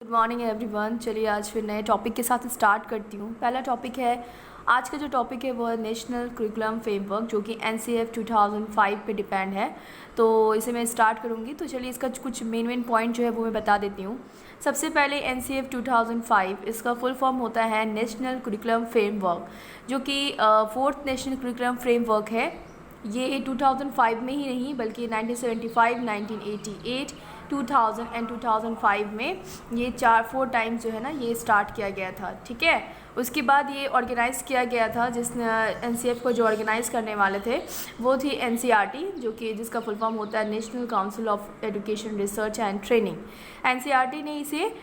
Good morning everyone. चलिए आज फिर नए टॉपिक के साथ स्टार्ट करती हूँ। पहला टॉपिक है, आज का जो टॉपिक है वो है नेशनल करिकुलम फ्रेमवर्क, जो कि NCF 2005 पे डिपेंड है। तो इसे मैं स्टार्ट करूँगी। तो चलिए इसका कुछ मेन पॉइंट जो है वो मैं बता देती हूँ। सबसे पहले NCF 2005 इसका फुल फॉर्म होता है नेशनल करिकुलम फ्रेमवर्क, जो कि फोर्थ नेशनल करिकुलम फ्रेमवर्क है। ये 2005 में ही नहीं बल्कि 1975, 1988, 2000 एंड 2005 में ये 4 टाइम्स जो है ना ये स्टार्ट किया गया था। ठीक है, उसके बाद ये ऑर्गेनाइज़ किया गया था। जिसने NCF को जो ऑर्गेनाइज़ करने वाले थे वो थी NCERT, जो कि जिसका फुल फॉर्म होता है national council of education research and training. NCERT ने इसे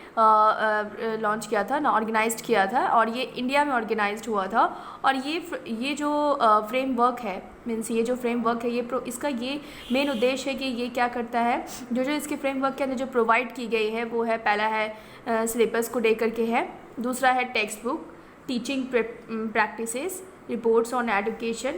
लॉन्च किया था ना, ऑर्गेनाइज्ड किया था, और ये इंडिया में ऑर्गेनाइज्ड हुआ था। और ये जो फ्रेमवर्क है, मीन्स ये जो फ्रेमवर्क है इसका ये मेन उद्देश्य है कि ये क्या करता है, जो इसके फ्रेमवर्क के अंदर जो प्रोवाइड की गई है वो है, पहला है सिलेबस को लेकर के है, दूसरा है text book, teaching practices, reports on education,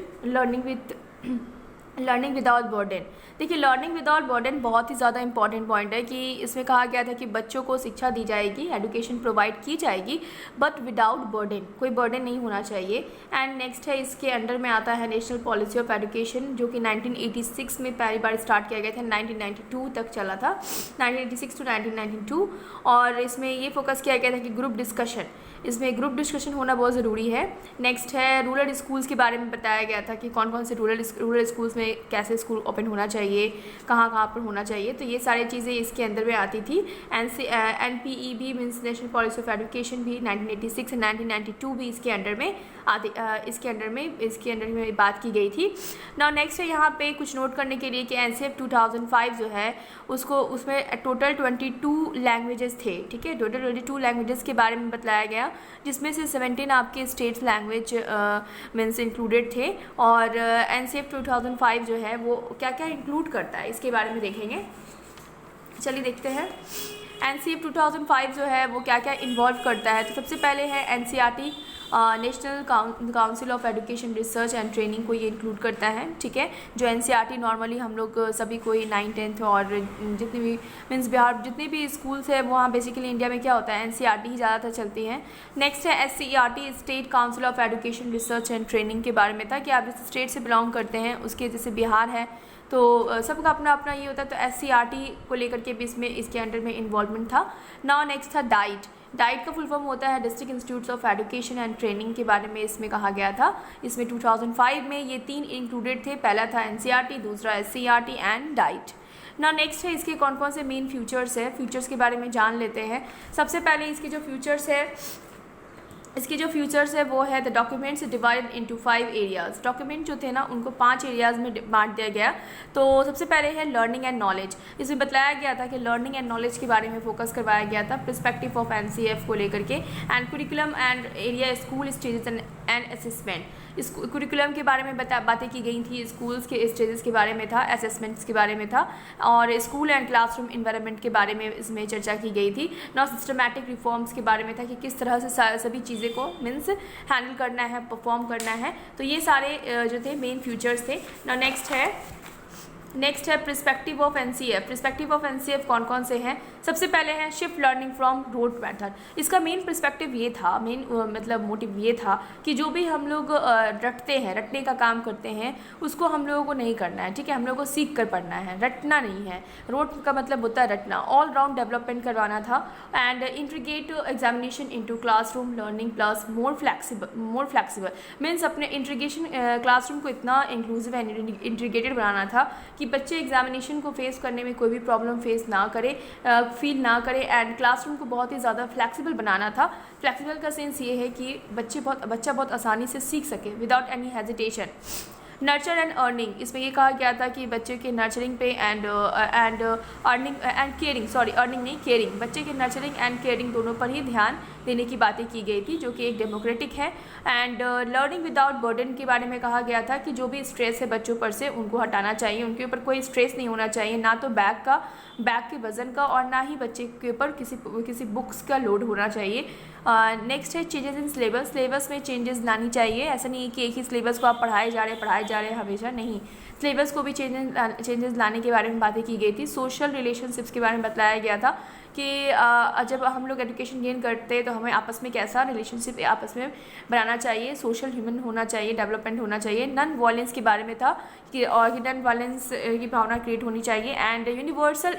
learning without burden. देखिए, लर्निंग विदाउट बर्डन बहुत ही ज़्यादा इंपॉर्टेंट पॉइंट है कि इसमें कहा गया था कि बच्चों को शिक्षा दी जाएगी, एजुकेशन प्रोवाइड की जाएगी, बट विदाउट बर्डन, कोई बर्डन नहीं होना चाहिए। एंड नेक्स्ट है, इसके अंडर में आता है नेशनल पॉलिसी ऑफ एजुकेशन, जो कि 1986 में पहली बार स्टार्ट किया गया था, 1992 तक चला था, 1986 to 1992। और इसमें ये फोकस किया गया था कि ग्रुप डिस्कशन, इसमें ग्रुप डिस्कशन होना बहुत ज़रूरी है। नेक्स्ट है, रूरल स्कूल्स के बारे में बताया गया था कि कौन कौन से रूरल स्कूल्स में कैसे स्कूल ओपन होना चाहिए, कहाँ पर होना चाहिए। तो ये सारी चीज़ें इसके अंदर में आती थी। NPE भी, means national policy of education भी 1986 और 1992 भी इसके अंडर में इसके अंडर में बात की गई थी। नाउ नेक्स्ट है, यहाँ पे कुछ नोट करने के लिए कि NCF 2005 जो है उसमें टोटल 22 लैंग्वेजेस थे। ठीक है, टोटल 22 लैंग्वेजेस के बारे में बताया गया, जिसमें से 17 आपके स्टेट लैंग्वेज मीन्स इंक्लूडेड थे। और NCF 2005 जो है वो क्या क्या इंक्लूड करता है इसके बारे में देखेंगे। चलिए देखते हैं NCF 2005 जो है वो क्या क्या इन्वॉल्व करता है। तो सबसे पहले है NCERT, national council of education research and training को ये इंक्लूड करता है। ठीक है, जो NCERT नॉर्मली हम लोग सभी कोई 9th 10th और जितनी भी मीन्स बिहार जितने भी स्कूल्स है वहाँ बेसिकली इंडिया में क्या होता है, NCERT ही ज़्यादातर चलती हैं। नेक्स्ट है SCERT, state council of education research and training के बारे में था कि आप जिस स्टेट से बिलोंग करते हैं, उसके जैसे बिहार है तो सबका अपना अपना ये होता है। तो SCERT को लेकर के भी इसके अंडर में इन्वॉल्वमेंट था। नाउ नेक्स्ट था डाइट का फुल फॉर्म होता है district institutes of education and training के बारे में इसमें कहा गया था। इसमें 2005 में ये 3 इंक्लूडेड थे, पहला था NCERT, दूसरा SCERT एंड डाइट। ना नेक्स्ट है, इसके कौन कौन से मेन फ्यूचर्स है, फ्यूचर्स के बारे में जान लेते हैं। सबसे पहले इसके जो फ्यूचर्स है वो है, the documents divided into 5 areas. Document जो थे ना उनको 5 एरियाज में बांट दिया गया। तो सबसे पहले है लर्निंग एंड नॉलेज। इसमें बताया गया था कि लर्निंग एंड नॉलेज के बारे में फोकस करवाया गया था, पर्सपेक्टिव ऑफ NCF को लेकर के। And curriculum and area, school stages and assessment. इस कुरिकुलम के बारे में बातें की गई थी, स्कूल्स के स्टेजेस के बारे में था, असेसमेंट्स के बारे में था, और स्कूल एंड क्लासरूम इन्वायरमेंट के बारे में इसमें चर्चा की गई थी। नॉ सिस्टमैटिक रिफॉर्म्स के बारे में था कि किस तरह से सभी चीज़ें को मीन्स हैंडल करना है, परफॉर्म करना है। तो ये सारे जो थे मेन फ्यूचर्स थे। ना नेक्स्ट है perspective of NCF। Perspective of NCF कौन कौन से हैं। सबसे पहले है shift learning from road method. इसका मेन पर्सपेक्टिव ये था, मतलब मोटिव ये था कि जो भी हम लोग रटने का काम करते हैं उसको हम लोगों को नहीं करना है। ठीक है, हम लोगों को सीख कर पढ़ना है, रटना नहीं है। रोड का मतलब होता है रटना। ऑल राउंड डेवलपमेंट करवाना था। And integrate examination into classroom learning plus more flexible means अपने इंटीग्रेशन क्लासरूम को इतना इंक्लूसिव एंड इंटीग्रेटेड बनाना था कि बच्चे एग्जामिनेशन को फेस करने में कोई भी प्रॉब्लम फील ना करे। एंड क्लासरूम को बहुत ही ज़्यादा फ्लैक्सिबल बनाना था। फ्लैक्सिबल का सेंस ये है कि बच्चा बहुत आसानी से सीख सके without any hesitation. Nurture and earning, इसमें ये कहा गया था कि बच्चे के नर्चरिंग पे एंड केयरिंग, बच्चे के नर्चरिंग एंड केयरिंग दोनों पर ही ध्यान देने की बातें की गई थी, जो कि एक डेमोक्रेटिक है। एंड लर्निंग विदाउट बर्डन के बारे में कहा गया था कि जो भी स्ट्रेस है बच्चों पर से उनको हटाना चाहिए, उनके ऊपर कोई स्ट्रेस नहीं होना चाहिए, ना तो बैग के वज़न का और ना ही बच्चे के ऊपर किसी बुक्स का लोड होना चाहिए। नेक्स्ट है चेंजेस इन सिलेबस में चेंजेस लानी चाहिए। ऐसा नहीं है कि एक ही सिलेबस को आप पढ़ाए जा जा रहे हैं हमेशा, नहीं। सिलेबस को भी चेंजेस लाने के बारे में बातें की गई थी। सोशल रिलेशनशिप्स के बारे में बताया गया था कि जब हम लोग एजुकेशन गेन करते हैं तो हमें आपस में कैसा रिलेशनशिप आपस में बनाना चाहिए, सोशल ह्यूमन होना चाहिए, डेवलपमेंट होना चाहिए। नॉन वायलेंस के बारे में था कि नॉन वायलेंस की भावना क्रिएट होनी चाहिए। एंड यूनिवर्सल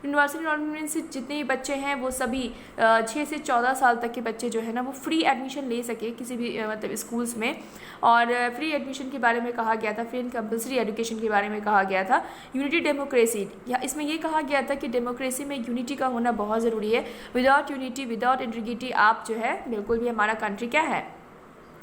इन्वॉल्वमेंट से जितने भी बच्चे हैं वो सभी 6 से 14 साल तक के बच्चे जो है ना वो फ्री एडमिशन ले सके किसी भी मतलब स्कूल्स में। और फ्री एडमिशन के बारे में कहा गया था, फ्री एंड कंपल्सरी एजुकेशन के बारे में कहा गया था। यूनिटी डेमोक्रेसी, या इसमें ये कहा गया था कि डेमोक्रेसी में यूनिटी का होना बहुत ज़रूरी है। विदाउट यूनिटी, विदाउट इंटीग्रिटी आप जो है बिल्कुल भी हमारा कंट्री क्या है,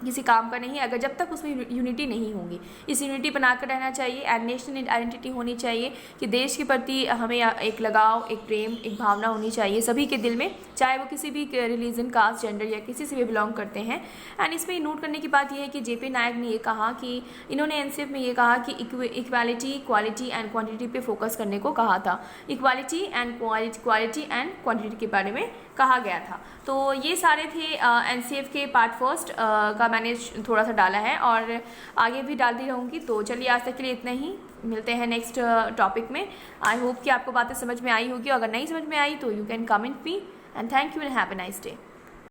किसी काम का नहीं, अगर जब तक उसमें यूनिटी नहीं होगी। इस यूनिटी बनाकर रहना चाहिए। एंड नेशनल आइडेंटिटी होनी चाहिए कि देश के प्रति हमें एक लगाव, एक प्रेम, एक भावना होनी चाहिए सभी के दिल में, चाहे वो किसी भी रिलीजन, कास्ट, जेंडर या किसी से भी बिलोंग करते हैं। एंड इसमें नोट करने की बात यह है कि जेपी नायक ने ये कहा कि इन्होंने एनसीएफ में ये कहा कि इक्वालिटी, क्वालिटी एंड क्वांटिटी पे फोकस करने को कहा था। Equality and quality and quantity के बारे में कहा गया था। तो ये सारे थे एनसीएफ के पार्ट फर्स्ट का मैंने थोड़ा सा डाला है और आगे भी डालती रहूँगी। तो चलिए आज तक के लिए इतना ही, मिलते हैं नेक्स्ट टॉपिक में। आई होप कि आपको बातें समझ में आई होगी, अगर नहीं समझ में आई तो you can comment me. And thank you and have a nice day.